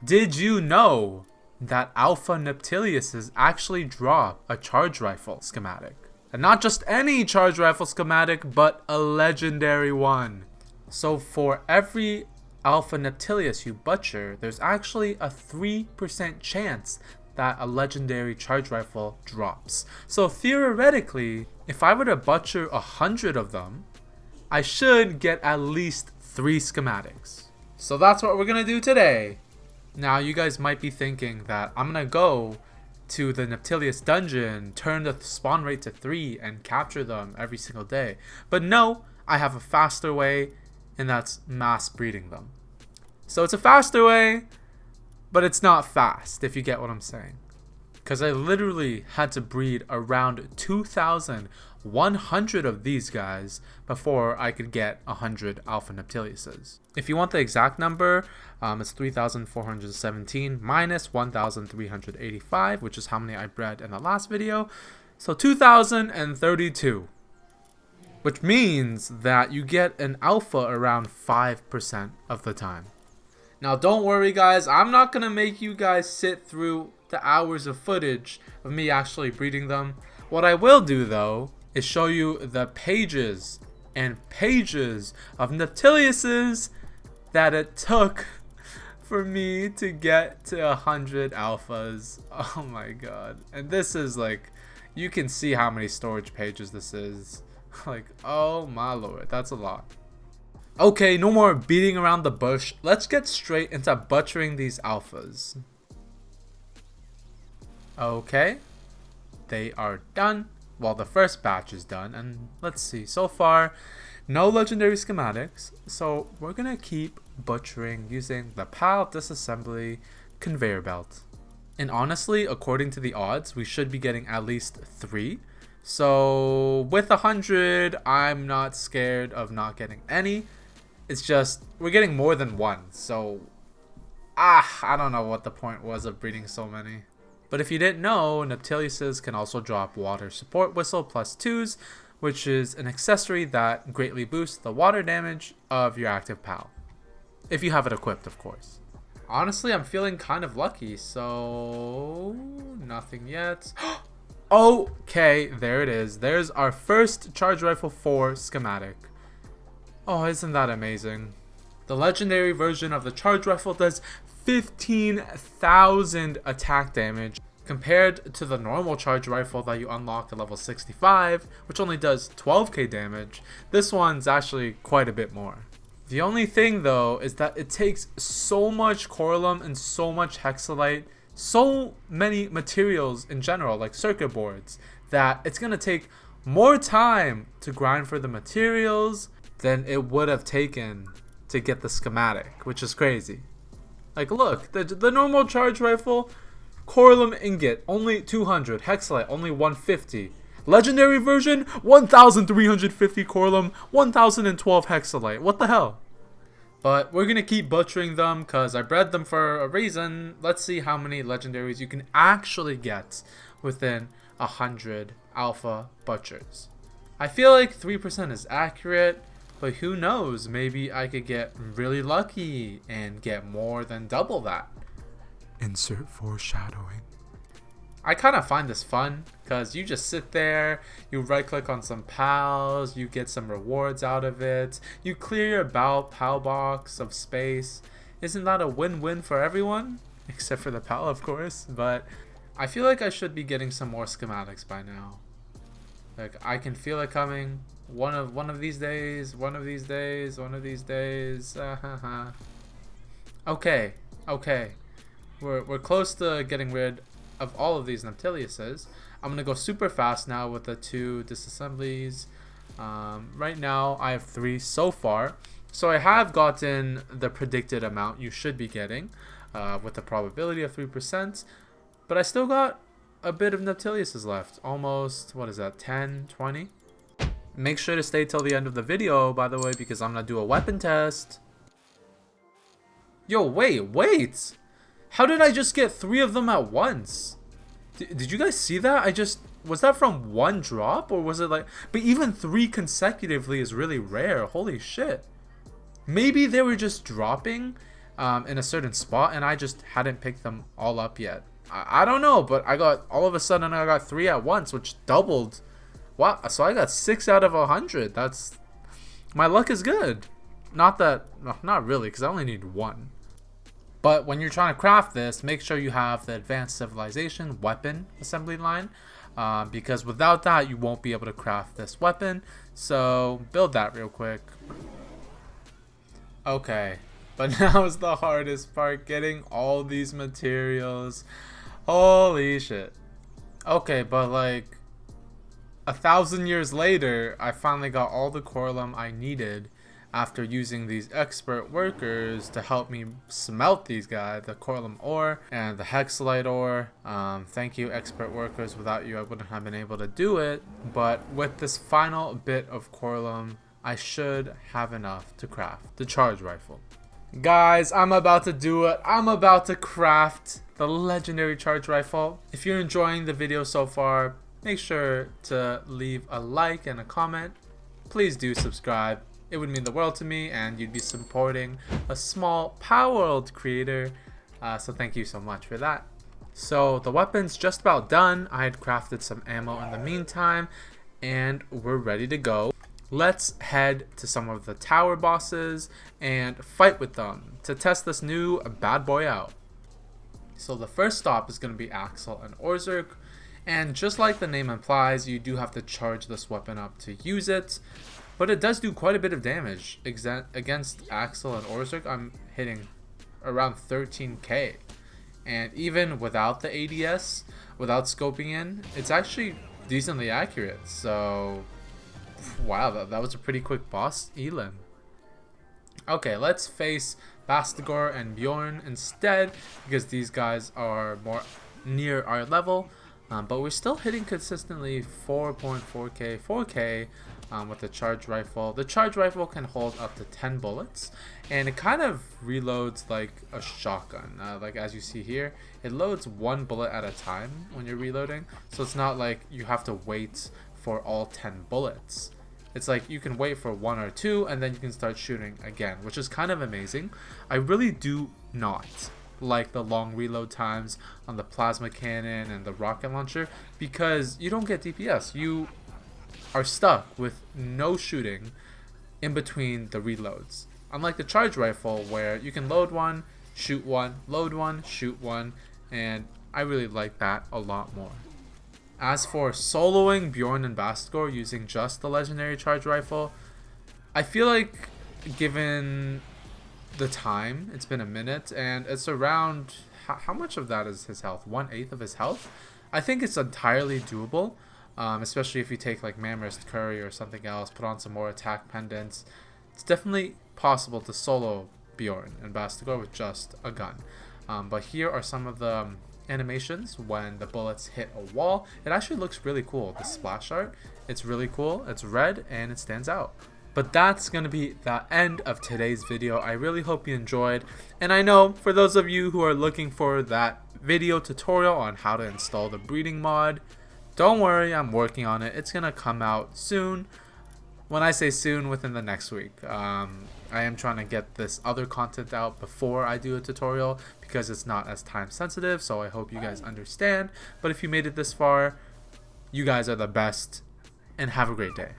Did you know that Alpha Neptilius actually drop a charge rifle schematic? And not just any charge rifle schematic, but a legendary one. So for every Alpha Neptilius you butcher, there's actually a 3% chance that a legendary charge rifle drops. So theoretically, if I were to butcher 100 of them, I should get at least 3 schematics. So that's what we're gonna do today. Now you guys might be thinking that I'm gonna go to the Neptilius dungeon, turn the spawn rate to 3 and capture them every single day. But no, I have a faster way, and that's mass breeding them. So it's a faster way, but it's not fast, if you get what I'm saying. Because I literally had to breed around 2,100 of these guys before I could get 100 Alpha Neptiliuses. If you want the exact number, it's 3,417 minus 1,385, which is how many I bred in the last video. So 2,032. Which means that you get an alpha around 5% of the time. Now don't worry guys, I'm not going to make you guys sit through the hours of footage of me actually breeding them. What I will do though is show you the pages and pages of Neptiliuses that it took for me to get to 100 alphas. Oh my god. And this is like, you can see how many storage pages this is. Like, oh my lord, that's a lot. Okay, no more beating around the bush. Let's get straight into butchering these alphas. Okay, they are done. Well, the first batch is done, and let's see. So far, no legendary schematics, so we're gonna keep butchering using the PAL disassembly conveyor belt. And honestly, according to the odds, we should be getting at least 3. So with 100, I'm not scared of not getting any. It's just, we're getting more than 1, so I don't know what the point was of breeding so many. But if you didn't know, Neptiliuses can also drop water support whistle +2s, which is an accessory that greatly boosts the water damage of your active PAL. If you have it equipped, of course. Honestly, I'm feeling kind of lucky, so nothing yet. Okay, there it is. There's our first Charge Rifle 4 schematic. Oh, isn't that amazing? The legendary version of the Charge Rifle does 15,000 attack damage compared to the normal Charge Rifle that you unlock at level 65, which only does 12k damage. This one's actually quite a bit more. The only thing though is that it takes so much coralum and so much hexalite, so many materials in general, like circuit boards, that it's gonna take more time to grind for the materials than it would have taken to get the schematic, which is crazy. Like look, the normal charge rifle, coralum ingot, only 200, hexalite, only 150. Legendary version, 1,350 coralum, 1,012 hexalite. What the hell? But we're gonna keep butchering them because I bred them for a reason. Let's see how many legendaries you can actually get within 100 alpha butchers. I feel like 3% is accurate, but who knows, maybe I could get really lucky and get more than double that. Insert foreshadowing. I kind of find this fun because you just sit there, you right click on some pals, you get some rewards out of it, you clear your pal box of space. Isn't that a win-win for everyone? Except for the pal, of course, but I feel like I should be getting some more schematics by now. Like, I can feel it coming. One of these days. Okay. We're close to getting rid of all of these Neptiliuses. I'm gonna go super fast now with the 2 disassemblies. Right now I have 3 so far, so I have gotten the predicted amount you should be getting with the probability of 3%, but I still got a bit of Neptiliuses left. Almost, what is that, 10, 20? Make sure to stay till the end of the video, by the way, because I'm gonna do a weapon test. Yo, wait! How did I just get 3 of them at once? Did you guys see that? Was that from 1 drop, or was it like... But even 3 consecutively is really rare. Holy shit. Maybe they were just dropping in a certain spot, and I just hadn't picked them all up yet. I don't know, but all of a sudden I got 3 at once, which doubled. Wow, so I got 6 out of 100. My luck is good. Not really, because I only need 1. But when you're trying to craft this, make sure you have the Advanced Civilization weapon assembly line, because without that, you won't be able to craft this weapon. So build that real quick. Okay, but now is the hardest part, getting all these materials. Holy shit. Okay, but like 1,000 years later, I finally got all the coralum I needed after using these expert workers to help me smelt these guys, the coralum ore and the hexalite ore. Thank you, expert workers. Without you, I wouldn't have been able to do it. But with this final bit of coralum, I should have enough to craft the charge rifle. Guys, I'm about to do it. I'm about to craft the legendary charge rifle. If you're enjoying the video so far, make sure to leave a like and a comment. Please do subscribe. It would mean the world to me, and you'd be supporting a small Palworld creator. So thank you so much for that. So the weapon's just about done. I had crafted some ammo in the meantime, and we're ready to go. Let's head to some of the tower bosses and fight with them to test this new bad boy out. So the first stop is going to be Axel and Orzerk. And just like the name implies, you do have to charge this weapon up to use it. But it does do quite a bit of damage. Against Axel and Orzerk, I'm hitting around 13k. And even without the ADS, without scoping in, it's actually decently accurate. So, wow, that was a pretty quick boss, Elin. Okay, let's face Bastigor and Bjorn instead, because these guys are more near our level. But we're still hitting consistently 4.4k, 4k with the charge rifle. The charge rifle can hold up to 10 bullets, and it kind of reloads like a shotgun. Like as you see here, it loads 1 bullet at a time when you're reloading. So it's not like you have to wait for all 10 bullets. It's like you can wait for 1 or 2, and then you can start shooting again, which is kind of amazing. I really do not like the long reload times on the plasma cannon and the rocket launcher, because you don't get DPS. You are stuck with no shooting in between the reloads, unlike the charge rifle where you can load 1, shoot 1, load 1, shoot 1, and I really like that a lot more. As for soloing Bjorn and Bastigor using just the legendary charge rifle, I feel like given the time, it's been a minute, and it's around, how much of that is his health? 1/8 of his health? I think it's entirely doable, especially if you take like Mammoth Curry or something else, put on some more attack pendants. It's definitely possible to solo Bjorn and Bastigor with just a gun. But here are some of the animations when the bullets hit a wall. It actually looks really cool. The splash art, it's really cool. It's red and it stands out. But that's going to be the end of today's video. I really hope you enjoyed. And I know for those of you who are looking for that video tutorial on how to install the breeding mod, don't worry, I'm working on it. It's going to come out soon. When I say soon, within the next week. I am trying to get this other content out before I do a tutorial because it's not as time sensitive. So I hope you guys understand. But if you made it this far, you guys are the best, and have a great day.